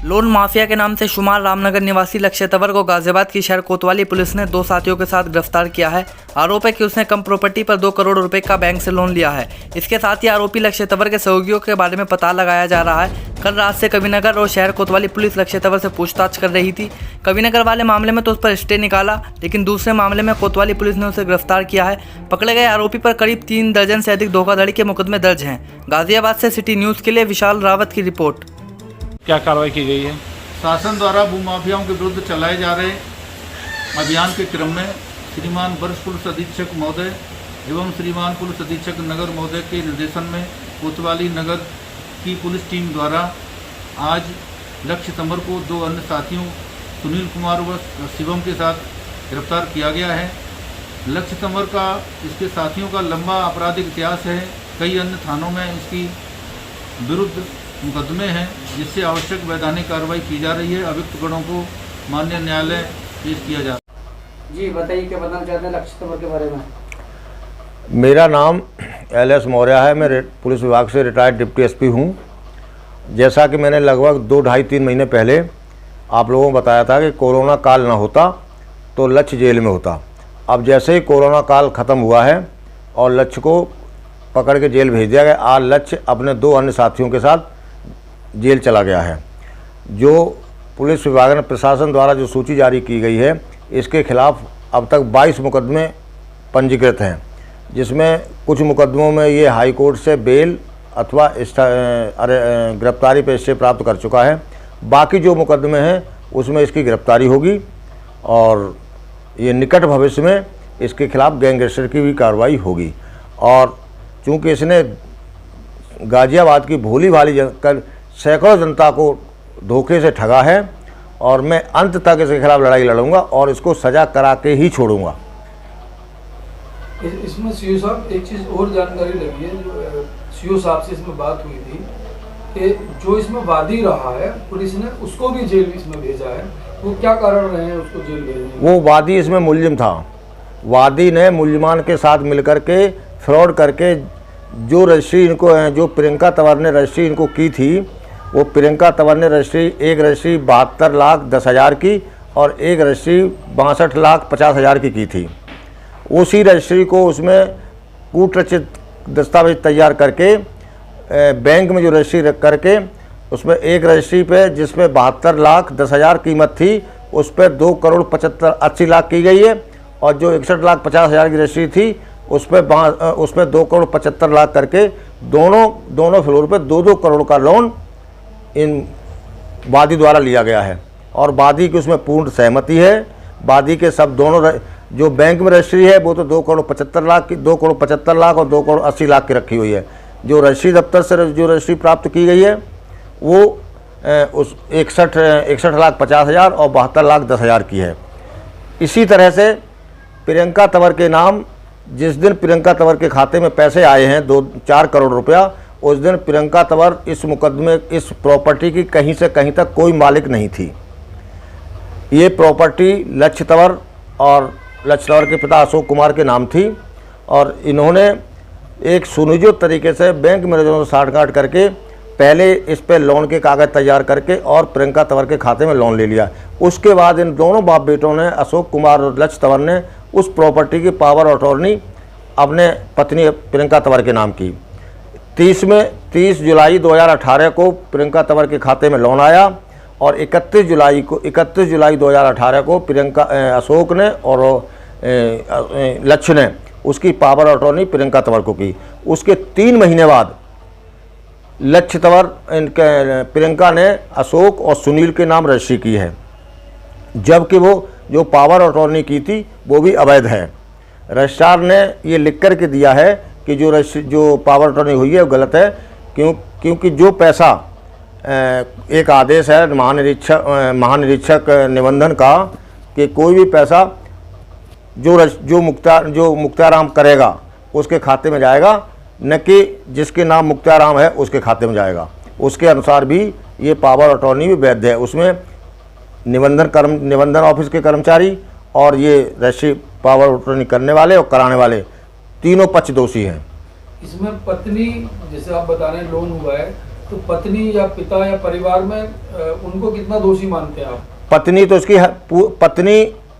Loan mafia के नाम से शुमार रामनगर निवासी लक्ष्य तंवर को गाजियाबाद की शहर कोतवाली पुलिस ने 2 साथियों के साथ गिरफ्तार किया है। आरोप है कि उसने कम प्रॉपर्टी पर 2 करोड़ रुपए का बैंक से लोन लिया है। इसके साथ ही आरोपी लक्ष्य तंवर के सहयोगियों के बारे में पता लगाया जा रहा है। कल रात से कविनगर और शहर कोतवाली पुलिस लक्ष्य तंवर से पूछताछ कर रही थी। कविनगर वाले मामले में तो उस पर स्टे निकाला, लेकिन दूसरे मामले में कोतवाली पुलिस ने उसे गिरफ्तार किया है। पकड़े गए आरोपी पर करीब 3 दर्जन से अधिक धोखाधड़ी के मुकदमे दर्ज हैं। गाजियाबाद से सिटी न्यूज़ के लिए विशाल रावत की रिपोर्ट। क्या कार्रवाई की गई है? शासन द्वारा भूमाफियाओं के विरुद्ध चलाए जा रहे अभियान के क्रम में श्रीमान वरिष्ठ पुलिस अधीक्षक महोदय एवं श्रीमान पुलिस अधीक्षक नगर महोदय के निर्देशन में कोतवाली नगर की पुलिस टीम द्वारा आज लक्ष्य तंवर को 2 अन्य साथियों सुनील कुमार व शिवम के साथ गिरफ्तार किया गया है। लक्ष्य तंवर का इसके साथियों का लंबा आपराधिक इतिहास है। कई अन्य थानों में इसकी विरुद्ध मुकदमे हैं, जिससे आवश्यक वैधानिक कार्रवाई की जा रही है। अभियुक्त गणों को माननीय न्यायालय पेश किया जा रहा है। जी बताइए, क्या बताना चाहते हैं लक्ष्य तंवर के बारे में? मेरा नाम LS मौर्य है। मैं पुलिस विभाग से रिटायर्ड डिप्टी SP हूँ। जैसा कि मैंने लगभग 2 ढाई 3 महीने पहले आप लोगों को बताया था कि कोरोना काल ना होता तो लक्ष्य जेल में होता। अब जैसे ही कोरोना काल ख़त्म हुआ है और लक्ष्य को पकड़ के जेल भेज दिया गया, आज लक्ष्य अपने 2 अन्य साथियों के साथ जेल चला गया है। जो पुलिस विभाग ने प्रशासन द्वारा जो सूची जारी की गई है, इसके खिलाफ अब तक 22 मुकदमे पंजीकृत हैं, जिसमें कुछ मुकदमों में ये हाई कोर्ट से बेल अथवा गिरफ्तारी पे स्टे प्राप्त कर चुका है। बाकी जो मुकदमे हैं उसमें इसकी गिरफ्तारी होगी और ये निकट भविष्य में इसके खिलाफ गैंगरेस्टर की भी कार्रवाई होगी। और चूँकि इसने गाजियाबाद की भोली भाली सैकड़ों जनता को धोखे से ठगा है और मैं अंत तक इसके खिलाफ लड़ाई लड़ूंगा और इसको सजा करा के ही छोड़ूंगा। इसमें सीओ साहब एक चीज़ और जानकारी लगी है, जो सीओ साहब से इसमें बात हुई थी कि जो इसमें वादी रहा है पुलिस ने उसको भी जेल इसमें भेजा है। वो क्या कारण रहे हैं उसको जेल भेजने? वो वादी इसमें मुलजिम था। वादी ने मुलजिमान के साथ मिलकर के फ्रॉड करके जो रजिस्ट्री इनको जो प्रियंका तंवर ने रजिस्ट्री इनको की थी, वो प्रियंका तंवर ने एक रजिस्ट्री 72,10,000 की और एक रजिस्ट्री 62,50,000 की थी। उसी रजिस्ट्री को उसमें कूटरचित दस्तावेज तैयार करके बैंक में जो रजिस्ट्री रख करके उसमें एक रजिस्ट्री पे जिसमें 72,10,000 कीमत थी, उस पर 2,80 लाख की गई है और जो 61,50,000 की रजिस्ट्री थी उसमें 2,75 लाख करके दोनों फ्लोर पे 2-2 करोड़ का लोन इन वादी द्वारा लिया गया है। और वादी की उसमें पूर्ण सहमति है। वादी के सब दोनों जो बैंक में रजिस्ट्री है वो तो 2,75 लाख की 2,75 लाख और 2,80 लाख की रखी हुई है। जो रजिस्ट्री दफ्तर से जो रजिस्ट्री प्राप्त की गई है वो उस 61,50,000 और 72,10,000 की है। इसी तरह से प्रियंका तंवर के नाम जिस दिन प्रियंका तंवर के खाते में पैसे आए हैं 2-4 करोड़ रुपया, उस दिन प्रियंका तंवर इस मुकदमे इस प्रॉपर्टी की कहीं से कहीं तक कोई मालिक नहीं थी। ये प्रॉपर्टी लक्ष्य तंवर और लक्ष्य तंवर के पिता अशोक कुमार के नाम थी और इन्होंने एक सुनियोजित तरीके से बैंक मैनेजरों से साठगांठ करके पहले इस पर लोन के कागज़ तैयार करके और प्रियंका तंवर के खाते में लोन ले लिया। उसके बाद इन दोनों बाप बेटों ने, अशोक कुमार और लक्ष्य तंवर ने, उस प्रॉपर्टी की पावर ऑफ अटॉर्नी अपने पत्नी प्रियंका तंवर के नाम की। 30 जुलाई 2018 को प्रियंका तंवर के खाते में लोन आया और 31 जुलाई 2018 को अशोक ने और लक्ष्य ने उसकी power of attorney Priyanka Tanwar को की। उसके 3 महीने बाद लक्ष्य तंवर प्रियंका ने अशोक और सुनील के नाम रजिस्ट्री की है, जबकि वो जो पावर ऑफ अटॉर्नी की थी वो भी अवैध है। रजिस्ट्रार ने ये लिख कर के दिया है कि जो पावर ऑफ अटॉर्नी हुई है वो गलत है, क्योंकि जो पैसा एक आदेश है महानिरीक्षक निबंधन का कि कोई भी पैसा जो मुक्ताराम करेगा उसके खाते में जाएगा, न कि जिसके नाम मुक्ताराम है उसके खाते में जाएगा। उसके अनुसार भी ये पावर ऑफ अटॉर्नी भी वैध है। उसमें निबंधन ऑफिस के कर्मचारी और ये रजिस्ट्री पावर ऑफ अटॉर्नी करने वाले और कराने वाले तीनों पक्ष दोषी हैं। इसमें पत्नी, जैसे आप बता रहे हैं लोन हुआ है, तो पत्नी या पिता या परिवार में उनको कितना दोषी मानते हैं आप? पत्नी तो उसकी पत्नी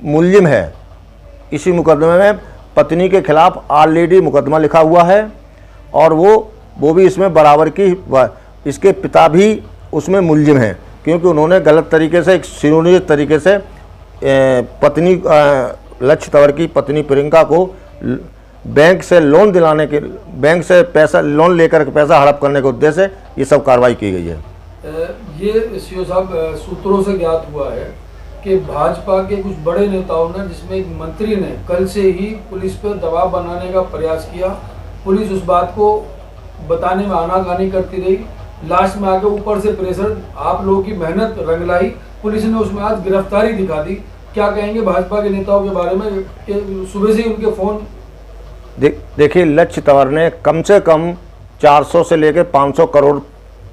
मुल्जिम है। इसी मुकदमे में पत्नी के खिलाफ ऑलरेडी मुकदमा लिखा हुआ है और वो भी इसमें बराबर की, इसके पिता भी उसमें मुल्जिम हैं, क्योंकि उन्होंने गलत तरीके से, एक सुनियोजित तरीके से पत्नी लक्ष्य तंवर की पत्नी प्रियंका को बैंक से लोन दिलाने के, बैंक से पैसा लोन लेकर पैसा हड़प करने के उद्देश्य से ये सब कार्रवाई की गई है। ये सीओ साहब सूत्रों से ज्ञात हुआ है कि भाजपा के कुछ बड़े नेताओं ने, जिसमें एक मंत्री ने कल से ही पुलिस पर दबाव बनाने का प्रयास किया। पुलिस उस बात को बताने में आनाकानी करती रही, लास्ट में आके ऊपर से प्रेशर, आप लोगों की मेहनत रंग लाई, पुलिस ने उसमें आज गिरफ्तारी दिखा दी। क्या कहेंगे भाजपा के नेताओं के बारे में कि सुबह से ही उनके फ़ोन? देखिए, लक्ष्य तंवर ने कम से कम 400 से लेकर 500 करोड़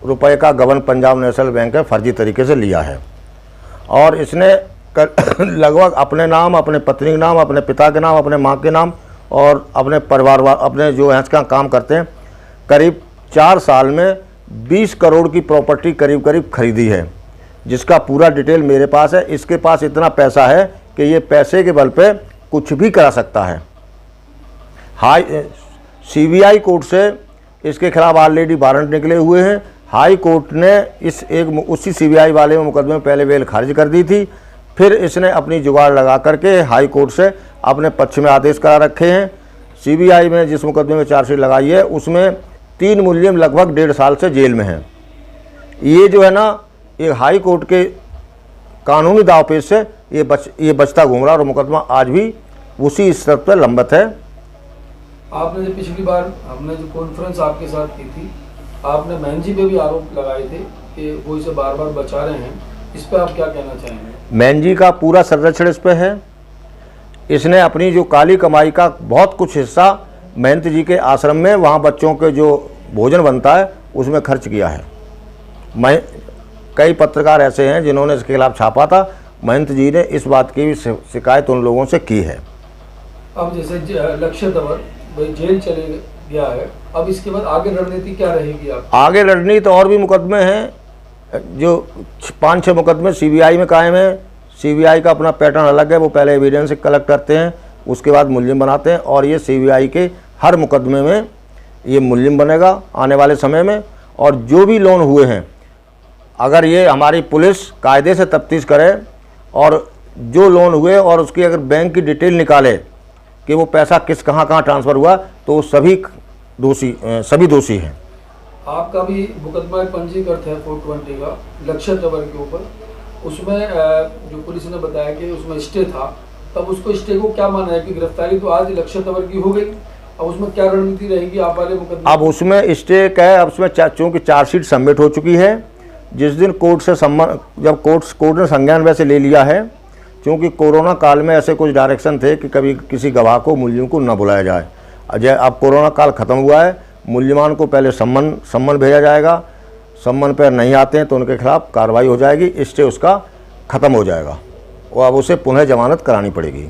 रुपए का गबन पंजाब नेशनल बैंक है फर्जी तरीके से लिया है और इसने लगभग अपने नाम, अपने पत्नी के नाम, अपने पिता के नाम, अपने माँ के नाम और अपने परिवार, अपने जो है इसका काम करते हैं, करीब 4 साल में 20 करोड़ की प्रॉपर्टी करीब करीब खरीदी है, जिसका पूरा डिटेल मेरे पास है। इसके पास इतना पैसा है कि ये पैसे के बल पे कुछ भी करा सकता है। CBI कोर्ट से इसके खिलाफ ऑलरेडी वारंट निकले हुए हैं। हाई कोर्ट ने उसी CBI वाले मुकदमे में पहले बेल खारिज कर दी थी, फिर इसने अपनी जुगाड़ लगा करके हाई कोर्ट से अपने पक्ष में आदेश करा रखे हैं। CBI में जिस मुकदमे में चार्जशीट लगाई है उसमें 3 मुलजिम लगभग 1.5 साल से जेल में हैं। ये जो है ना, ये हाई कोर्ट के कानूनी दावपेच से ये बचता घूम रहा और मुकदमा आज भी उसी स्तर पर लंबित है। आपने जो पिछली बार हमने जो कॉन्फ्रेंस आपके साथ की थी, आपने मैनजी पे भी आरोप लगाए थे कि वो इसे बार बार बचा रहे हैं, इस पे आप क्या कहना चाहेंगे? मैनजी का पूरा संरक्षण इस पे है। इसने अपनी जो काली कमाई का बहुत कुछ हिस्सा महंत जी के आश्रम में, वहाँ बच्चों के जो भोजन बनता है उसमें खर्च किया है। कई पत्रकार ऐसे हैं जिन्होंने इसके खिलाफ छापा था। महंत जी ने इस बात की भी शिकायत उन लोगों से की है। अब जैसे लक्ष्य तंवर जेल चले गया है, अब इसके बाद आगे रणनीति क्या रहेगी आप? आगे रणनीति और भी मुकदमे हैं, जो 5-6 मुकदमे CBI में कायम है। CBI का अपना पैटर्न अलग है, वो पहले एविडेंस कलेक्ट करते हैं, उसके बाद मुलजिम बनाते हैं और ये CBI के हर मुकदमे में ये मुलजिम बनेगा आने वाले समय में। और जो भी लोन हुए हैं, अगर ये हमारी पुलिस कायदे से तफ्तीश करे और जो लोन हुए और उसकी अगर बैंक की डिटेल निकाले कि वो पैसा कहाँ ट्रांसफ़र हुआ, तो सभी दोषी हैं। आपका भी मुकदमा पंजीकृत है 420 का लक्ष्य तंवर के ऊपर, उसमें जो पुलिस ने बताया कि उसमें स्टे था, तब उसको स्टे को क्या माना है कि गिरफ्तारी तो आज लक्ष्य तंवर की हो गई, अब उसमें क्या रणनीति रहेगी आप वाले मुकदमे? अब उसमें स्टे का है, अब उसमें चूँकि चार्जशीट सबमिट हो चुकी है, जिस दिन कोर्ट से जब कोर्ट ने संज्ञान वैसे ले लिया है, क्योंकि कोरोना काल में ऐसे कुछ डायरेक्शन थे कि कभी किसी गवाह को, मुलजिम को न बुलाया जाए। अब कोरोना काल ख़त्म हुआ है, मुलजिमान को पहले सम्मन भेजा जाएगा, सम्मन पर नहीं आते हैं तो उनके खिलाफ कार्रवाई हो जाएगी, स्टे उसका ख़त्म हो जाएगा और अब उसे पुनः जमानत करानी पड़ेगी।